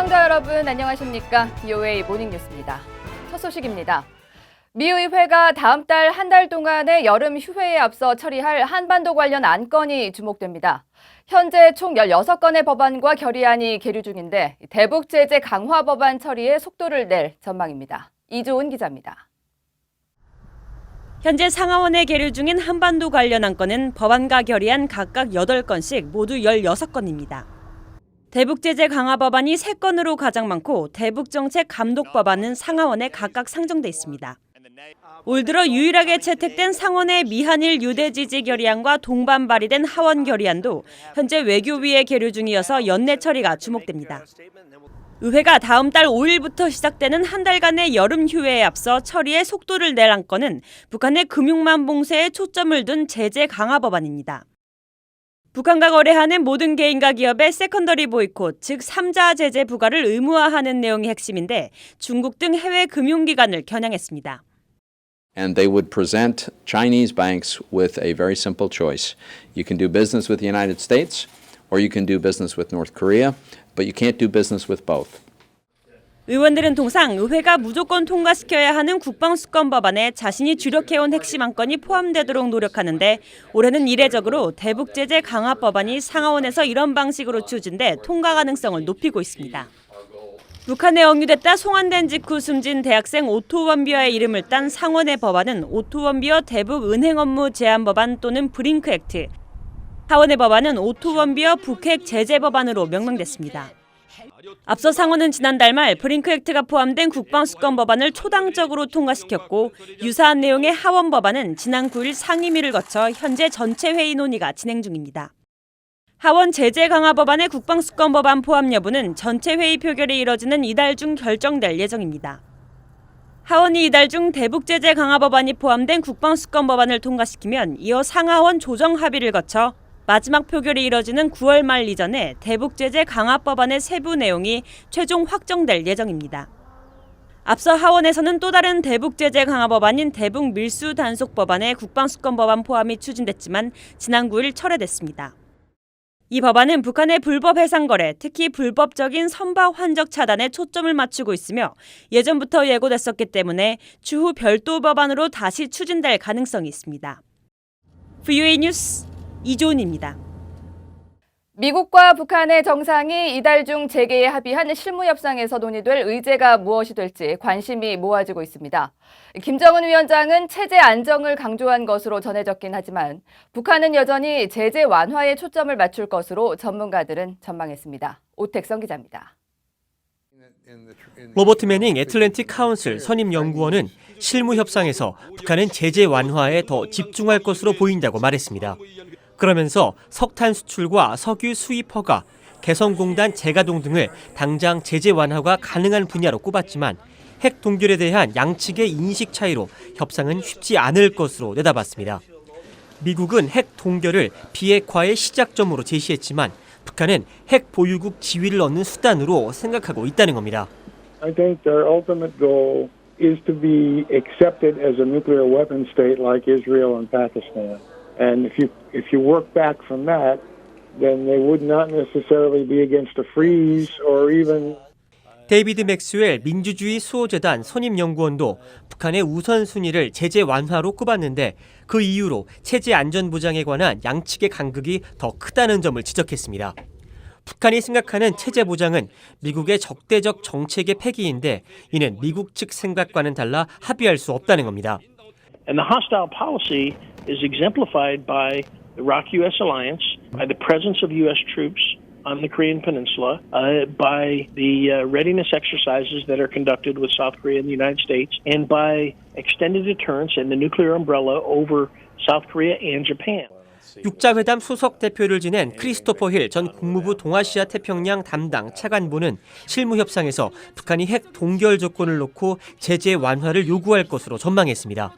시청자 여러분 안녕하십니까? BOA 모닝뉴스입니다. 첫 소식입니다. 미 의회가 다음 달 한 달 동안의 여름 휴회에 앞서 처리할 한반도 관련 안건이 주목됩니다. 현재 총 16건의 법안과 결의안이 계류 중인데 대북 제재 강화 법안 처리에 속도를 낼 전망입니다. 이조은 기자입니다. 현재 상하원에 계류 중인 한반도 관련 안건은 법안과 결의안 각각 8건씩 모두 16건입니다. 대북 제재 강화 법안이 3건으로 가장 많고 대북 정책 감독 법안은 상하원에 각각 상정돼 있습니다. 올 들어 유일하게 채택된 상원의 미한일 유대 지지 결의안과 동반 발의된 하원 결의안도 현재 외교위에 계류 중이어서 연내 처리가 주목됩니다. 의회가 다음 달 5일부터 시작되는 한 달간의 여름 휴회에 앞서 처리에 속도를 낼 안건은 북한의 금융만 봉쇄에 초점을 둔 제재 강화 법안입니다. 북한과 거래하는 모든 개인과 기업의 세컨더리 보이콧, 즉 3자 제재 부과를 의무화하는 내용이 핵심인데 중국 등 해외 금융기관을 겨냥했습니다. And they would present Chinese banks with a very simple choice. You can do business with the United States or you can do business with North Korea, but you can't do business with both. 의원들은 통상 의회가 무조건 통과시켜야 하는 국방수권 법안에 자신이 주력해온 핵심 안건이 포함되도록 노력하는데 올해는 이례적으로 대북 제재 강화 법안이 상하원에서 이런 방식으로 추진돼 통과 가능성을 높이고 있습니다. 북한에 억류됐다 송환된 직후 숨진 대학생 오토 원비어의 이름을 딴 상원의 법안은 오토 원비어 대북 은행 업무 제한 법안 또는 브링크 액트, 하원의 법안은 오토 원비어 북핵 제재 법안으로 명명됐습니다. 앞서 상원은 지난달 말 브링크 액트가 포함된 국방수권 법안을 초당적으로 통과시켰고 유사한 내용의 하원 법안은 지난 9일 상임위를 거쳐 현재 전체 회의 논의가 진행 중입니다. 하원 제재 강화 법안의 국방수권 법안 포함 여부는 전체 회의 표결이 이뤄지는 이달 중 결정될 예정입니다. 하원이 이달 중 대북 제재 강화 법안이 포함된 국방수권 법안을 통과시키면 이어 상하원 조정 합의를 거쳐 마지막 표결이 이뤄지는 9월 말 이전에 대북 제재 강화 법안의 세부 내용이 최종 확정될 예정입니다. 앞서 하원에서는 또 다른 대북 제재 강화 법안인 대북 밀수 단속 법안의 국방수권 법안 포함이 추진됐지만 지난 9일 철회됐습니다. 이 법안은 북한의 불법 해상 거래, 특히 불법적인 선박 환적 차단에 초점을 맞추고 있으며 예전부터 예고됐었기 때문에 추후 별도 법안으로 다시 추진될 가능성이 있습니다. BOA 뉴스 이조은입니다. 미국과 북한의 정상이 이달 중 재개에 합의한 실무협상에서 논의될 의제가 무엇이 될지 관심이 모아지고 있습니다. 김정은 위원장은 체제 안정을 강조한 것으로 전해졌긴 하지만 북한은 여전히 제재 완화에 초점을 맞출 것으로 전문가들은 전망했습니다. 오택성 기자입니다. 로버트 매닝 애틀랜틱 카운슬 선임연구원은 실무협상에서 북한은 제재 완화에 더 집중할 것으로 보인다고 말했습니다. 그러면서 석탄 수출과 석유 수입 허가, 개성공단 재가동 등을 당장 제재 완화가 가능한 분야로 꼽았지만 핵 동결에 대한 양측의 인식 차이로 협상은 쉽지 않을 것으로 내다봤습니다. 미국은 핵 동결을 비핵화의 시작점으로 제시했지만 북한은 핵 보유국 지위를 얻는 수단으로 생각하고 있다는 겁니다. I think their ultimate goal is to be accepted as a nuclear weapon state like Israel and Pakistan. And if you work back from that, then they would not necessarily be against a freeze or even. 데이비드 맥스웰 민주주의 수호재단 선임연구원도 북한의 우선순위를 제재 완화로 꼽았는데 그 이유로 체제 안전 보장에 관한 양측의 간극이 더 크다는 점을 지적했습니다. 북한이 생각하는 체제 보장은 미국의 적대적 정책의 폐기인데 이는 미국 측 생각과는 달라 합의할 수 없다는 겁니다. And the hostile policy is exemplified by the Iraq-U.S. alliance, by the presence of U.S. troops on the Korean Peninsula, by the readiness exercises that are conducted with South Korea and the United States, and by extended deterrence and the nuclear umbrella over South Korea and Japan. 육자회담 수석 대표를 지낸 크리스토퍼 힐 전 국무부 동아시아 태평양 담당 차관보는 실무협상에서 북한이 핵 동결 조건을 놓고 제재 완화를 요구할 것으로 전망했습니다.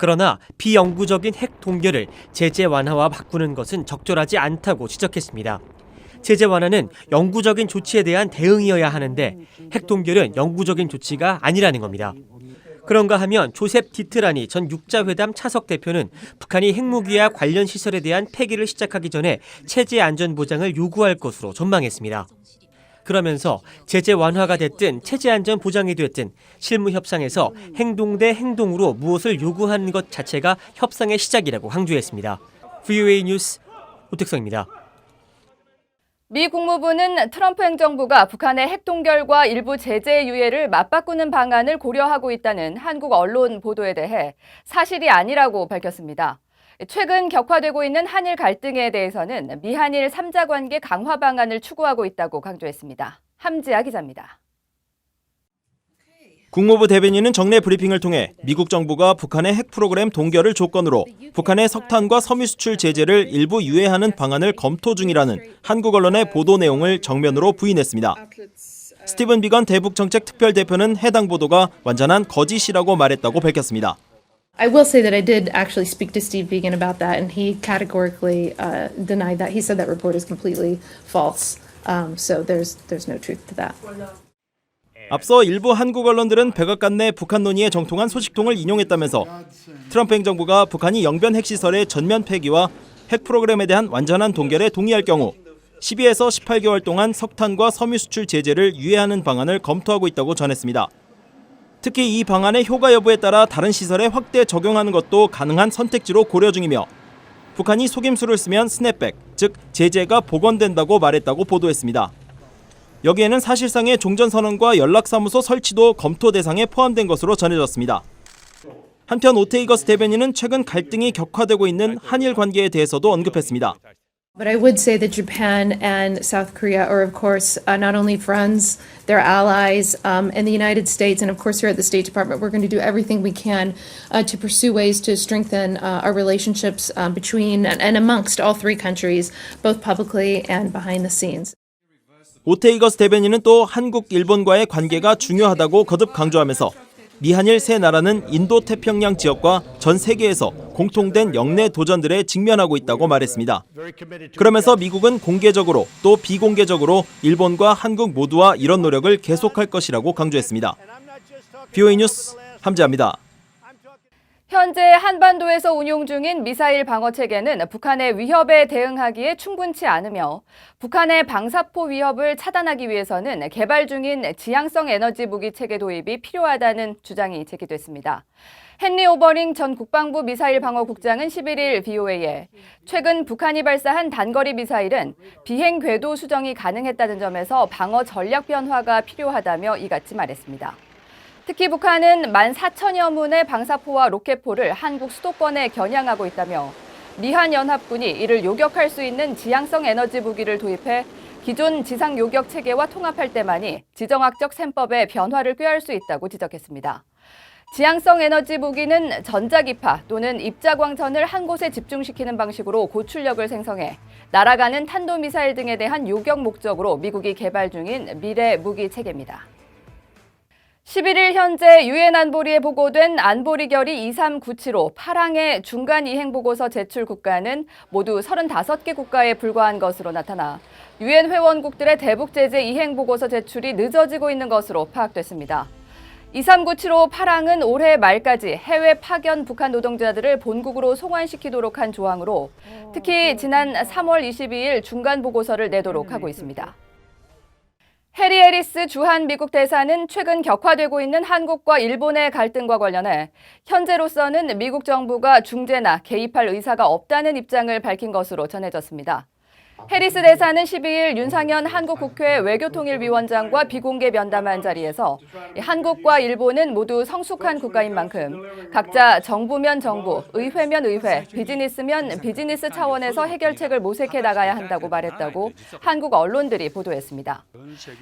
그러나 비영구적인 핵 동결을 제재 완화와 바꾸는 것은 적절하지 않다고 지적했습니다. 제재 완화는 영구적인 조치에 대한 대응이어야 하는데 핵 동결은 영구적인 조치가 아니라는 겁니다. 그런가 하면 조셉 디트라니 전 육자회담 차석 대표는 북한이 핵무기와 관련 시설에 대한 폐기를 시작하기 전에 체제 안전 보장을 요구할 것으로 전망했습니다. 그러면서 제재 완화가 됐든 체제 안전 보장이 됐든 실무 협상에서 행동 대 행동으로 무엇을 요구하는 것 자체가 협상의 시작이라고 강조했습니다. VOA 뉴스 오택성입니다. 미 국무부는 트럼프 행정부가 북한의 핵 동결과 일부 제재 유예를 맞바꾸는 방안을 고려하고 있다는 한국 언론 보도에 대해 사실이 아니라고 밝혔습니다. 최근 격화되고 있는 한일 갈등에 대해서는 미한일 3자 관계 강화 방안을 추구하고 있다고 강조했습니다. 함지아 기자입니다. 국무부 대변인은 정례 브리핑을 통해 미국 정부가 북한의 핵 프로그램 동결을 조건으로 북한의 석탄과 섬유 수출 제재를 일부 유예하는 방안을 검토 중이라는 한국 언론의 보도 내용을 정면으로 부인했습니다. 스티븐 비건 대북정책특별대표는 해당 보도가 완전한 거짓이라고 말했다고 밝혔습니다. I will say that I did actually speak to Steve Biegun about that, and he categorically denied that. He said that report is completely false. So there's no truth to that. 앞서 일부 한국 언론들은 백악관 내 북한 논의에 정통한 소식통을 인용했다면서 트럼프 행정부가 북한이 영변 핵시설의 전면 폐기와 핵 프로그램에 대한 완전한 동결에 동의할 경우 12에서 18개월 동안 석탄과 섬유 수출 제재를 유예하는 방안을 검토하고 있다고 전했습니다. 특히 이 방안의 효과 여부에 따라 다른 시설에 확대 적용하는 것도 가능한 선택지로 고려 중이며 북한이 속임수를 쓰면 스냅백, 즉 제재가 복원된다고 말했다고 보도했습니다. 여기에는 사실상의 종전선언과 연락사무소 설치도 검토 대상에 포함된 것으로 전해졌습니다. 한편 오테이거스 대변인은 최근 갈등이 격화되고 있는 한일 관계에 대해서도 언급했습니다. But I would say that Japan and South Korea are, of course, not only friends, they're allies, and the United States, and of course here at the State Department, we're going to do everything we can to pursue ways to strengthen our relationships between and amongst all three countries, both publicly and behind the scenes. 오테이거스 대변인은 또 한국, 일본과의 관계가 중요하다고 거듭 강조하면서 미한일 세 나라는 인도태평양 지역과 전 세계에서 공통된 영내 도전들에 직면하고 있다고 말했습니다. 그러면서 미국은 공개적으로 또 비공개적으로 일본과 한국 모두와 이런 노력을 계속할 것이라고 강조했습니다. VOA 뉴스 함지아입니다. 현재 한반도에서 운용 중인 미사일 방어 체계는 북한의 위협에 대응하기에 충분치 않으며 북한의 방사포 위협을 차단하기 위해서는 개발 중인 지향성 에너지 무기 체계 도입이 필요하다는 주장이 제기됐습니다. 헨리 오버링 전 국방부 미사일 방어국장은 11일 VOA에 최근 북한이 발사한 단거리 미사일은 비행 궤도 수정이 가능했다는 점에서 방어 전략 변화가 필요하다며 이같이 말했습니다. 특히 북한은 14,000여 문의 방사포와 로켓포를 한국 수도권에 겨냥하고 있다며 미한 연합군이 이를 요격할 수 있는 지향성 에너지 무기를 도입해 기존 지상 요격 체계와 통합할 때만이 지정학적 셈법의 변화를 꾀할 수 있다고 지적했습니다. 지향성 에너지 무기는 전자기파 또는 입자광선을 한 곳에 집중시키는 방식으로 고출력을 생성해 날아가는 탄도미사일 등에 대한 요격 목적으로 미국이 개발 중인 미래 무기 체계입니다. 11일 현재 유엔 안보리에 보고된 안보리 결의 2397호 파랑의 중간 이행 보고서 제출 국가는 모두 35개 국가에 불과한 것으로 나타나 유엔 회원국들의 대북 제재 이행 보고서 제출이 늦어지고 있는 것으로 파악됐습니다. 2397호 파랑은 올해 말까지 해외 파견 북한 노동자들을 본국으로 송환시키도록 한 조항으로 특히 지난 3월 22일 중간 보고서를 내도록 하고 있습니다. 해리 해리스 주한 미국 대사는 최근 격화되고 있는 한국과 일본의 갈등과 관련해 현재로서는 미국 정부가 중재나 개입할 의사가 없다는 입장을 밝힌 것으로 전해졌습니다. 해리스 대사는 12일 윤상현 한국 국회 외교통일위원장과 비공개 면담한 자리에서 한국과 일본은 모두 성숙한 국가인 만큼 각자 정부면 정부, 의회면 의회, 비즈니스면 비즈니스 차원에서 해결책을 모색해 나가야 한다고 말했다고 한국 언론들이 보도했습니다.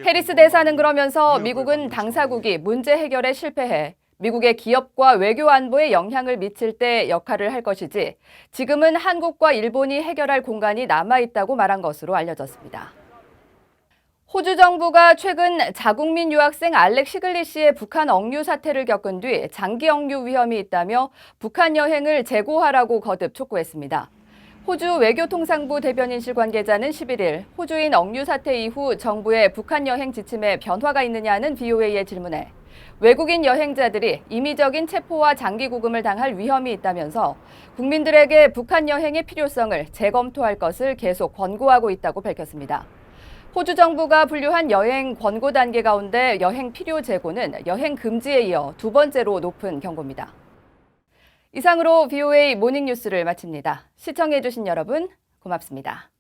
해리스 대사는 그러면서 미국은 당사국이 문제 해결에 실패해 미국의 기업과 외교 안보에 영향을 미칠 때 역할을 할 것이지 지금은 한국과 일본이 해결할 공간이 남아있다고 말한 것으로 알려졌습니다. 호주 정부가 최근 자국민 유학생 알렉 시글리 씨의 북한 억류 사태를 겪은 뒤 장기 억류 위험이 있다며 북한 여행을 재고하라고 거듭 촉구했습니다. 호주 외교통상부 대변인실 관계자는 11일 호주인 억류 사태 이후 정부의 북한 여행 지침에 변화가 있느냐는 VOA의 질문에 외국인 여행자들이 임의적인 체포와 장기 구금을 당할 위험이 있다면서 국민들에게 북한 여행의 필요성을 재검토할 것을 계속 권고하고 있다고 밝혔습니다. 호주 정부가 분류한 여행 권고 단계 가운데 여행 필요 재고는 여행 금지에 이어 두 번째로 높은 경고입니다. 이상으로 VOA 모닝뉴스를 마칩니다. 시청해주신 여러분 고맙습니다.